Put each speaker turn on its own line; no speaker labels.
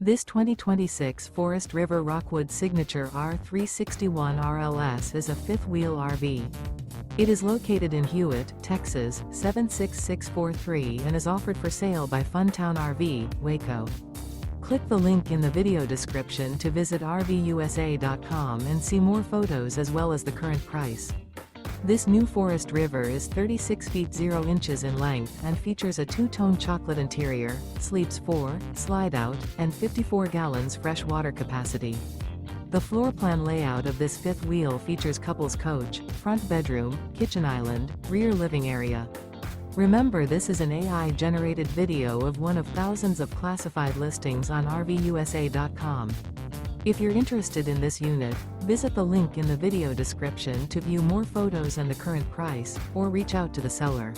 This 2026 Forest River Rockwood Signature R361 RLS is a fifth-wheel RV. It is located in Hewitt, Texas, 76643 and is offered for sale by Funtown RV, Waco. Click the link in the video description to visit RVUSA.com and see more photos as well as the current price. This new Forest River is 36 feet 0 inches in length and features a two-tone chocolate interior, sleeps 4, Slideout, and 54 gallons fresh water capacity. The floor plan layout of this fifth wheel features couples coach, front bedroom, kitchen island, rear living area. Remember, this is an AI-generated video of one of thousands of classified listings on RVUSA.com. If you're interested in this unit, visit the link in the video description to view more photos and the current price, or reach out to the seller.